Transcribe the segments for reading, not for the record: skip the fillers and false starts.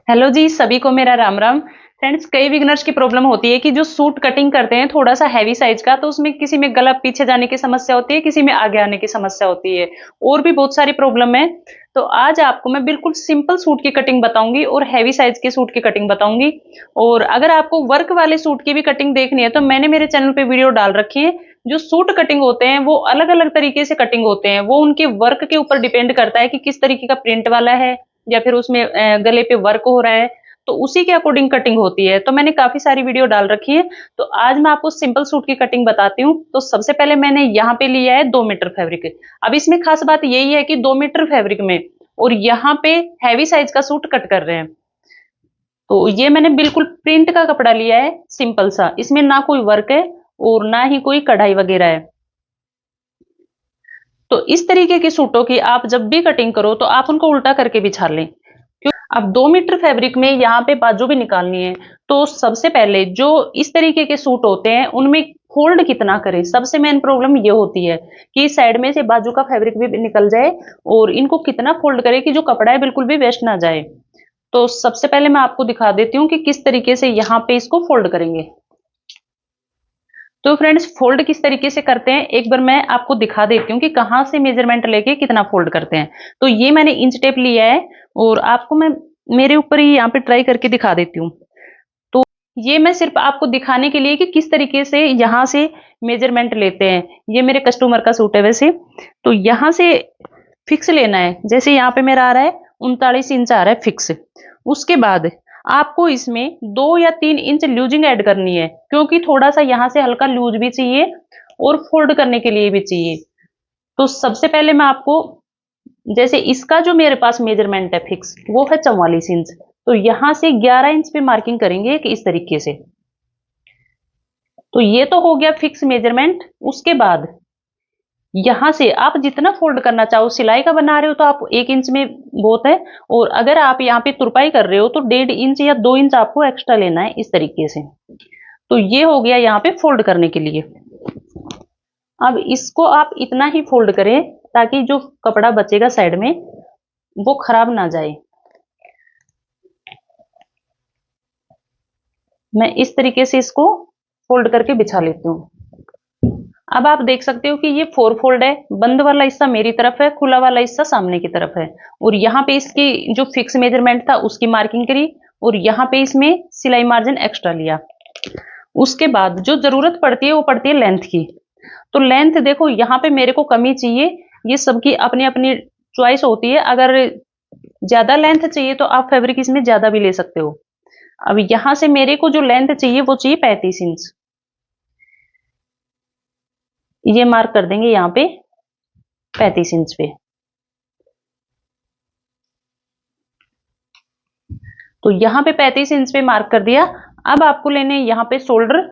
Hello जी, सभी को मेरा राम राम। फ्रेंड्स, कई बिगनर्स की प्रॉब्लम होती है कि जो सूट कटिंग करते हैं थोड़ा सा हैवी साइज का, तो उसमें किसी में गला पीछे जाने की समस्या होती है, किसी में आगे आने की समस्या होती है, और भी बहुत सारी प्रॉब्लम है। तो आज आपको मैं बिल्कुल सिंपल सूट की कटिंग बताऊंगी और हैवी साइज के सूट की कटिंग बताऊंगी। और अगर आपको वर्क वाले सूट की भी कटिंग देखनी है तो मैंने मेरे चैनल पे वीडियो डाल रखी है। जो सूट कटिंग होते हैं वो अलग अलग तरीके से कटिंग होते हैं, वो उनके वर्क के ऊपर डिपेंड करता है कि किस तरीके का प्रिंट वाला है या फिर उसमें गले पे वर्क हो रहा है, तो उसी के अकॉर्डिंग कटिंग होती है। तो मैंने काफी सारी वीडियो डाल रखी है। तो आज मैं आपको सिंपल सूट की कटिंग बताती हूँ। तो सबसे पहले मैंने यहाँ पे लिया है 2 मीटर फैब्रिक। अब इसमें खास बात यही है कि 2 मीटर फैब्रिक में और यहाँ पे हैवी साइज का सूट कट कर रहे हैं। तो ये मैंने बिल्कुल प्रिंट का कपड़ा लिया है, सिंपल सा, इसमें ना कोई वर्क है और ना ही कोई कढ़ाई वगैरह है। तो इस तरीके के सूटों की आप जब भी कटिंग करो तो आप उनको उल्टा करके बिछा लें। अब 2 मीटर फैब्रिक में यहाँ पे बाजू भी निकालनी है। तो सबसे पहले जो इस तरीके के सूट होते हैं उनमें फोल्ड कितना करें, सबसे मेन प्रॉब्लम ये होती है कि साइड में से बाजू का फैब्रिक भी निकल जाए, और इनको कितना फोल्ड करें कि जो कपड़ा है बिल्कुल भी वेस्ट ना जाए। तो सबसे पहले मैं आपको दिखा देती हूँ कि किस तरीके से यहाँ पे इसको फोल्ड करेंगे। तो फ्रेंड्स, फोल्ड किस तरीके से करते हैं एक बार मैं आपको दिखा देती हूँ कि कहाँ से मेजरमेंट लेके कितना फोल्ड करते हैं। तो ये मैंने इंच टेप लिया है और आपको मैं मेरे ऊपर ही यहाँ पे ट्राई करके दिखा देती हूँ। तो ये मैं सिर्फ आपको दिखाने के लिए कि किस तरीके से यहाँ से मेजरमेंट लेते हैं। ये मेरे कस्टमर का सूट है वैसे। तो यहाँ से फिक्स लेना है, जैसे यहाँ पे मेरा आ रहा है 39 इंच आ रहा है फिक्स। उसके बाद आपको इसमें 2 या 3 इंच लूजिंग ऐड करनी है, क्योंकि थोड़ा सा यहाँ से हल्का लूज भी चाहिए और फोल्ड करने के लिए भी चाहिए। तो सबसे पहले मैं आपको, जैसे इसका जो मेरे पास मेजरमेंट है फिक्स वो है 44 इंच, तो यहां से 11 इंच पे मार्किंग करेंगे कि इस तरीके से। तो ये तो हो गया फिक्स मेजरमेंट। उसके बाद यहां से आप जितना फोल्ड करना चाहो, सिलाई का बना रहे हो तो आप 1 इंच में बहुत है, और अगर आप यहाँ पे तुरपाई कर रहे हो तो 1.5 इंच या 2 इंच आपको एक्स्ट्रा लेना है इस तरीके से। तो ये हो गया यहाँ पे फोल्ड करने के लिए। अब इसको आप इतना ही फोल्ड करें ताकि जो कपड़ा बचेगा साइड में वो खराब ना जाए। मैं इस तरीके से इसको फोल्ड करके बिछा लेती हूँ। अब आप देख सकते हो कि ये 4 फोल्ड है, बंद वाला हिस्सा मेरी तरफ है, खुला वाला हिस्सा सामने की तरफ है। और यहाँ पे इसकी जो फिक्स मेजरमेंट था उसकी मार्किंग करी, और यहाँ पे इसमें सिलाई मार्जिन एक्स्ट्रा लिया। उसके बाद जो जरूरत पड़ती है वो पड़ती है लेंथ की। तो लेंथ देखो, यहाँ पे मेरे को कमी चाहिए, ये सबकी अपनी अपनी चॉइस होती है। अगर ज्यादा लेंथ चाहिए तो आप फैब्रिक इसमें ज्यादा भी ले सकते हो। अब यहां से मेरे को जो लेंथ चाहिए वो चाहिए 35 इंच। ये मार्क कर देंगे यहाँ पे 35 इंच पे। तो यहाँ पे 35 इंच पे मार्क कर दिया। अब आपको लेने यहाँ पे शोल्डर।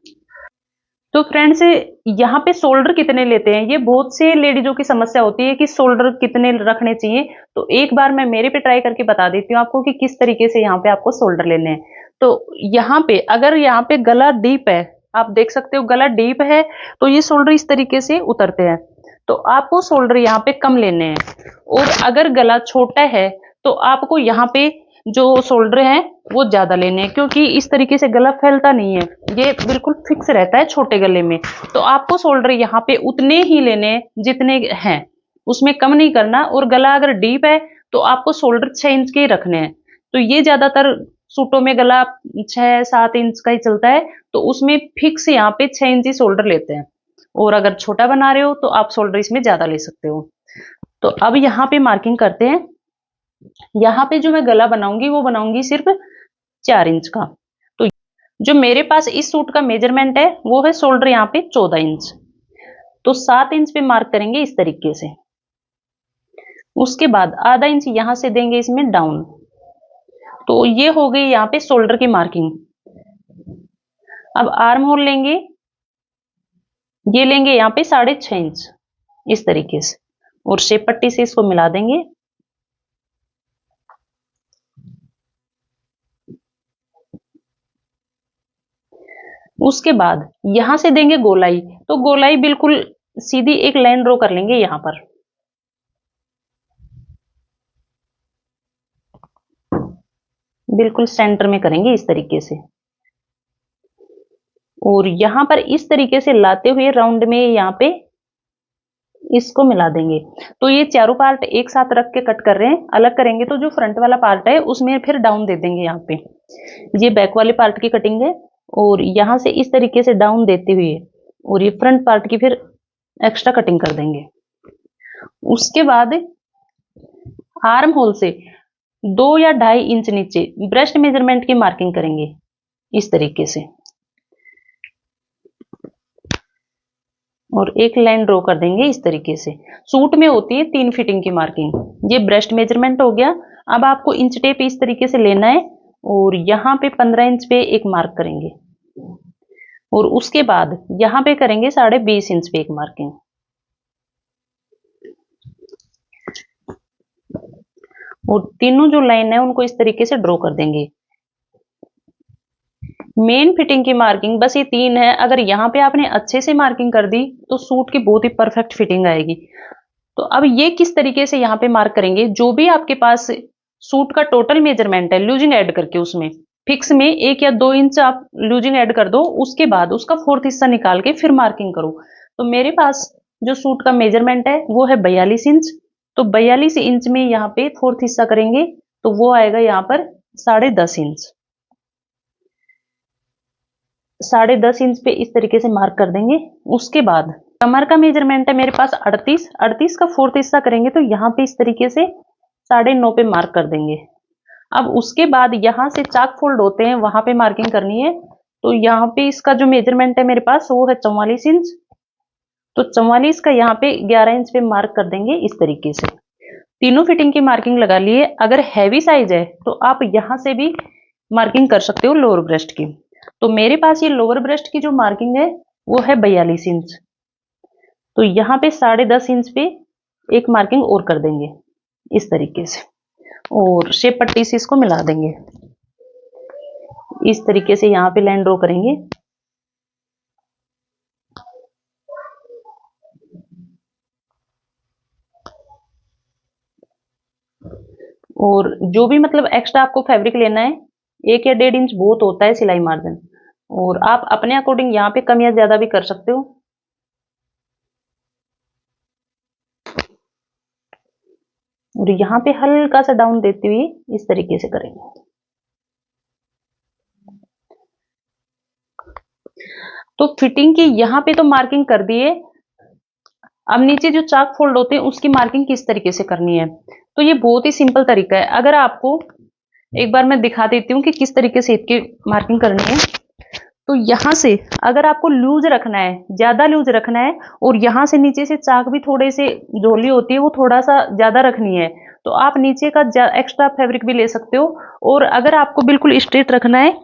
तो फ्रेंड्स, यहाँ पे शोल्डर कितने लेते हैं, ये बहुत से लेडीजों की समस्या होती है कि शोल्डर कितने रखने चाहिए। तो एक बार मैं मेरे पे ट्राई करके बता देती हूँ आपको कि किस तरीके से यहाँ पे आपको शोल्डर लेने हैं। तो यहाँ पे अगर यहाँ पे गला डीप है, आप देख सकते हो गला डीप है, तो ये शोल्डर इस तरीके से उतरते हैं। तो आपको शोल्डर यहाँ पे कम लेने हैं। और अगर गला छोटा है तो आपको यहाँ पे जो शोल्डर है वो ज्यादा लेने हैं, क्योंकि इस तरीके से गला फैलता नहीं है, ये बिल्कुल फिक्स रहता है छोटे गले में। तो आपको शोल्डर यहाँ पे उतने ही लेने जितने हैं, उसमें कम नहीं करना। और गला अगर डीप है तो आपको शोल्डर 6 इंच के ही रखने हैं। तो ये ज्यादातर सूटों में गला 6-7 इंच का ही चलता है, तो उसमें फिक्स यहाँ पे 6 इंच ही शोल्डर लेते हैं। और अगर छोटा बना रहे हो तो आप शोल्डर इसमें ज्यादा ले सकते हो। तो अब यहाँ पे मार्किंग करते हैं। यहाँ पे जो मैं गला बनाऊंगी वो बनाऊंगी सिर्फ 4 इंच का। तो जो मेरे पास इस सूट का मेजरमेंट है वो है शोल्डर यहाँ पे 14 इंच। तो 7 इंच पे मार्क करेंगे इस तरीके से। उसके बाद आधा इंच यहां से देंगे इसमें डाउन। तो ये हो गई यहाँ पे शोल्डर की मार्किंग। अब आर्म होल लेंगे, ये लेंगे यहाँ पे 6.5 इंच इस तरीके से, और शेप पट्टी से इसको मिला देंगे। उसके बाद यहां से देंगे गोलाई। तो गोलाई बिल्कुल सीधी एक लाइन ड्रॉ कर लेंगे यहां पर। बिल्कुल सेंटर में करेंगे इस तरीके से, और यहां पर इस तरीके से लाते हुए राउंड में यहाँ पे इसको मिला देंगे। तो ये चारों पार्ट एक साथ रख के कट कर रहे हैं, अलग करेंगे तो जो फ्रंट वाला पार्ट है उसमें फिर डाउन दे देंगे। यहाँ पे ये बैक वाले पार्ट की कटिंग है, और यहां से इस तरीके से डाउन देते हुए और ये फ्रंट पार्ट की फिर एक्स्ट्रा कटिंग कर देंगे। उसके बाद आर्म होल से 2 या 2.5 इंच नीचे ब्रेस्ट मेजरमेंट की मार्किंग करेंगे इस तरीके से, और एक लाइन ड्रॉ कर देंगे इस तरीके से। सूट में होती है 3 फिटिंग की मार्किंग। ये ब्रेस्ट मेजरमेंट हो गया। अब आपको इंच टेप इस तरीके से लेना है, और यहाँ पे 15 इंच पे एक मार्क करेंगे, और उसके बाद यहाँ पे करेंगे 20.5 इंच पे एक मार्किंग। और तीनों जो लाइन है उनको इस तरीके से ड्रॉ कर देंगे। मेन फिटिंग की मार्किंग बस ये 3 है। अगर यहाँ पे आपने अच्छे से मार्किंग कर दी तो सूट की बहुत ही परफेक्ट फिटिंग आएगी। तो अब ये किस तरीके से यहाँ पे मार्क करेंगे, जो भी आपके पास सूट का टोटल मेजरमेंट है लूजिंग ऐड करके उसमें फिक्स में 1 या 2 इंच आप लूजिंग ऐड कर दो, उसके बाद उसका 4th हिस्सा निकाल के फिर मार्किंग करो। तो मेरे पास जो सूट का मेजरमेंट है वो है 42 इंच। तो 42 इंच में यहाँ पे 4th हिस्सा करेंगे तो वो आएगा यहाँ पर 10.5 इंच। 10.5 इंच पे इस तरीके से मार्क कर देंगे। उसके बाद कमर का मेजरमेंट है मेरे पास 38 का 4th हिस्सा करेंगे तो यहाँ पे इस तरीके से 9.5 पे मार्क कर देंगे। अब उसके बाद यहाँ से चाक फोल्ड होते हैं वहां पे मार्किंग करनी है। तो यहाँ पे इसका जो मेजरमेंट है मेरे पास वो है 44 इंच। तो 44 का यहाँ पे 11 इंच पे मार्क कर देंगे इस तरीके से। तीनों फिटिंग की मार्किंग लगा लिए। अगर हैवी साइज है तो आप यहाँ से भी मार्किंग कर सकते हो लोअर ब्रेस्ट की। तो मेरे पास ये लोअर ब्रेस्ट की जो मार्किंग है वो है 42 इंच। तो यहाँ पे 10.5 इंच पे एक मार्किंग और कर देंगे इस तरीके से, और शेप पट्टी से इसको मिला देंगे। इस तरीके से यहाँ पे लाइन ड्रॉ करेंगे। और जो भी मतलब एक्स्ट्रा आपको फैब्रिक लेना है 1 या 1.5 इंच बहुत होता है सिलाई मार्जिन, और आप अपने अकॉर्डिंग यहाँ पे कम या ज्यादा भी कर सकते हो। और यहाँ पे हल्का सा डाउन देते हुए इस तरीके से करेंगे। तो फिटिंग की यहाँ पे तो मार्किंग कर दिए। अब नीचे जो चाक फोल्ड होते हैं उसकी मार्किंग किस तरीके से करनी है, तो ये बहुत ही सिंपल तरीका है। अगर आपको एक बार मैं दिखा देती हूँ कि किस तरीके से इसकी मार्किंग करनी है। तो यहाँ से अगर आपको लूज रखना है, ज्यादा लूज रखना है, और यहाँ से नीचे से चाक भी थोड़े से झोली होती है वो थोड़ा सा ज्यादा रखनी है, तो आप नीचे का एक्स्ट्रा फैब्रिक भी ले सकते हो। और अगर आपको बिल्कुल स्ट्रेट रखना है,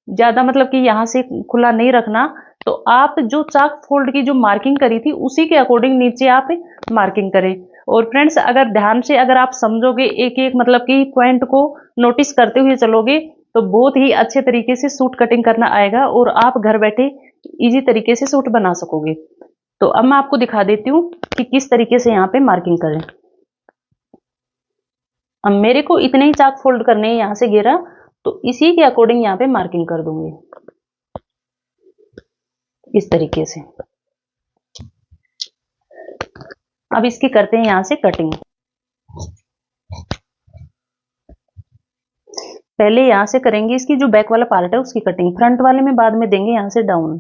ज्यादा मतलब कि यहाँ से खुला नहीं रखना, तो आप जो चाक फोल्ड की जो मार्किंग करी थी उसी के अकॉर्डिंग नीचे आप मार्किंग करें। और फ्रेंड्स अगर ध्यान से अगर आप समझोगे एक एक मतलब कि पॉइंट को नोटिस करते हुए चलोगे तो बहुत ही अच्छे तरीके से सूट कटिंग करना आएगा, और आप घर बैठे इजी तरीके से सूट बना सकोगे। तो अब मैं आपको दिखा देती हूँ कि किस तरीके से यहाँ पे मार्किंग करें। अब मेरे को इतने ही चाक फोल्ड करने हैं यहाँ से घेरा, तो इसी के अकॉर्डिंग यहाँ पे मार्किंग कर दूंगी इस तरीके से। अब इसकी करते हैं यहाँ से कटिंग। पहले यहाँ से करेंगे इसकी जो बैक वाला पार्ट है उसकी कटिंग, फ्रंट वाले में बाद में देंगे यहाँ से डाउन।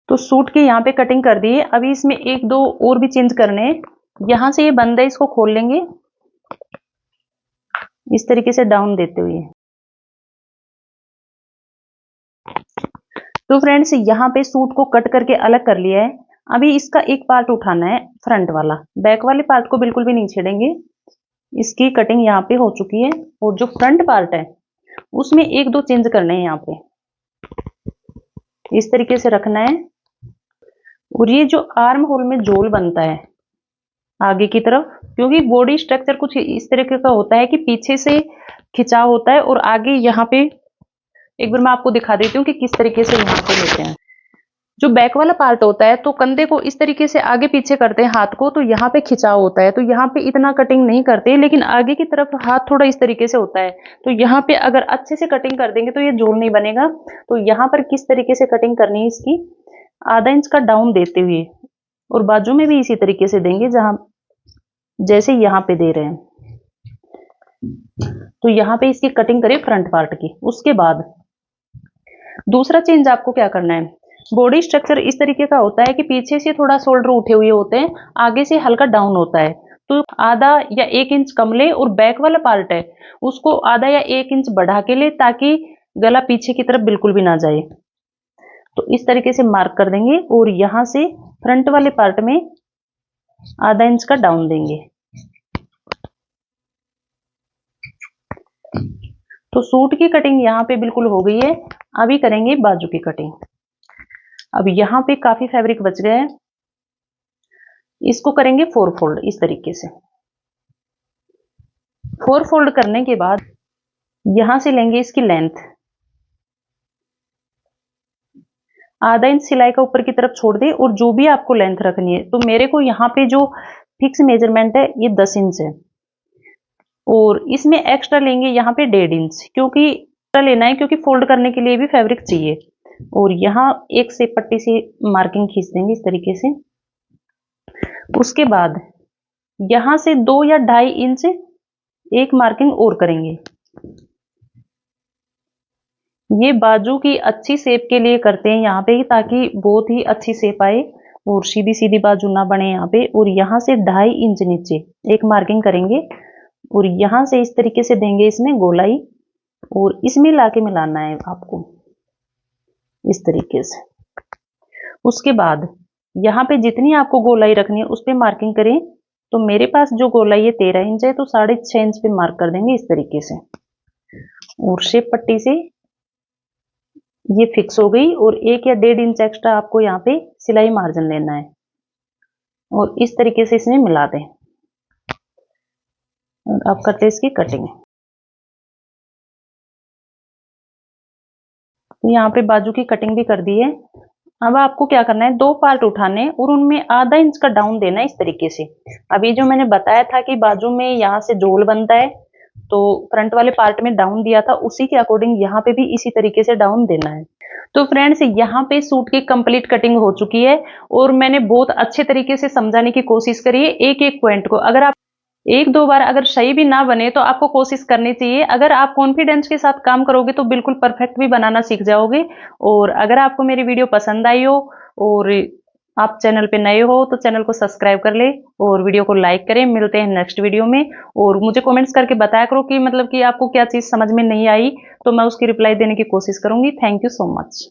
तो सूट की यहाँ पे कटिंग कर दी है। अभी इसमें 1-2 और भी चेंज करने हैं। यहाँ से ये बंद है, इसको खोल लेंगे इस तरीके से डाउन देते हुए। तो फ्रेंड्स यहाँ पे सूट को कट करके अलग कर लिया है। अभी इसका एक पार्ट उठाना है फ्रंट वाला, बैक वाले पार्ट को बिल्कुल भी नहीं छेड़ेंगे। इसकी कटिंग यहाँ पे हो चुकी है, और जो फ्रंट पार्ट है उसमें 1-2 चेंज करने हैं। यहाँ पे इस तरीके से रखना है। और ये जो आर्म होल में झोल बनता है आगे की तरफ, क्योंकि बॉडी स्ट्रक्चर कुछ इस तरीके का होता है कि पीछे से खिंचाव होता है और आगे यहाँ पे एक बार मैं आपको दिखा देती हूँ कि किस तरीके से यहाँ पे लेते हैं। जो बैक वाला पार्ट होता है तो कंधे को इस तरीके से आगे पीछे करते हैं हाथ को, तो यहाँ पे खिंचाव होता है, तो यहाँ पे इतना कटिंग नहीं करते, लेकिन आगे की तरफ हाथ थोड़ा इस तरीके से होता है। तो यहाँ पे अगर अच्छे से कटिंग कर देंगे तो ये झोल नहीं बनेगा। तो यहाँ पर किस तरीके से कटिंग करनी है इसकी, आधा इंच का डाउन देते हुए, और बाजू में भी इसी तरीके से देंगे जहां जैसे यहाँ पे दे रहे हैं। तो यहाँ पे इसकी कटिंग करें फ्रंट पार्ट की। उसके बाद दूसरा चेंज आपको क्या करना है, बॉडी स्ट्रक्चर इस तरीके का होता है कि पीछे से थोड़ा शोल्डर उठे हुए होते हैं, आगे से हल्का डाउन होता है। तो आधा या 1 इंच कम ले, और बैक वाला पार्ट है उसको आधा या 1 इंच बढ़ा के ले, ताकि गला पीछे की तरफ बिल्कुल भी ना जाए। तो इस तरीके से मार्क कर देंगे, और यहां से फ्रंट वाले पार्ट में आधा इंच का डाउन देंगे। तो सूट की कटिंग यहाँ पे बिल्कुल हो गई है। अभी करेंगे बाजू की कटिंग। अब यहाँ पे काफी फैब्रिक बच गया है, इसको करेंगे 4 फोल्ड इस तरीके से। 4 फोल्ड करने के बाद यहां से लेंगे इसकी लेंथ, आधा इंच सिलाई का ऊपर की तरफ छोड़ दे, और जो भी आपको लेंथ रखनी है। तो मेरे को यहाँ पे जो फिक्स मेजरमेंट है ये 10 इंच है, और इसमें एक्स्ट्रा लेंगे यहाँ पे 1.5 इंच, क्योंकि एक्स्ट्रा लेना है क्योंकि फोल्ड करने के लिए भी फैब्रिक चाहिए। और यहाँ एक से पट्टी से मार्किंग खींच देंगे इस तरीके से। उसके बाद यहां से 2 या 2.5 इंच एक मार्किंग और करेंगे। ये बाजू की अच्छी शेप के लिए करते हैं यहाँ पे, ताकि बहुत ही अच्छी शेप आए और सीधी सीधी बाजू ना बने यहाँ पे। और यहाँ से 2.5 इंच नीचे एक मार्किंग करेंगे, और यहां से इस तरीके से देंगे इसमें गोलाई, और इसमें लाके मिलाना है आपको इस तरीके से। उसके बाद यहाँ पे जितनी आपको गोलाई रखनी है उस पर मार्किंग करें। तो मेरे पास जो गोलाई है 13 इंच है, तो 6.5 इंच पे मार्क कर देंगे इस तरीके से। और शेप पट्टी से ये फिक्स हो गई, और 1 या 1.5 इंच एक्स्ट्रा आपको यहाँ पे सिलाई मार्जिन लेना है, और इस तरीके से इसमें मिला दें। और अब करते हैं इसकी कटिंग। तो यहाँ पे बाजू की कटिंग भी कर दी है। अब आपको क्या करना है, 2 पार्ट उठाने और उनमें आधा इंच का डाउन देना है इस तरीके से। अभी जो मैंने बताया था कि बाजू में यहाँ से झोल बनता है, तो फ्रंट वाले पार्ट में डाउन दिया था, उसी के अकॉर्डिंग यहाँ पे भी इसी तरीके से डाउन देना है। तो फ्रेंड्स, यहाँ पे सूट की कंप्लीट कटिंग हो चुकी है, और मैंने बहुत अच्छे तरीके से समझाने की कोशिश करी है एक एक पॉइंट को। अगर आप 1-2 बार अगर सही भी ना बने तो आपको कोशिश करनी चाहिए। अगर आप कॉन्फिडेंस के साथ काम करोगे तो बिल्कुल परफेक्ट भी बनाना सीख जाओगे। और अगर आपको मेरी वीडियो पसंद आई हो और आप चैनल पे नए हो तो चैनल को सब्सक्राइब कर ले और वीडियो को लाइक करें। मिलते हैं नेक्स्ट वीडियो में, और मुझे कमेंट्स करके बताया करो कि मतलब कि आपको क्या चीज़ समझ में नहीं आई, तो मैं उसकी रिप्लाई देने की कोशिश करूंगी। Thank you so much.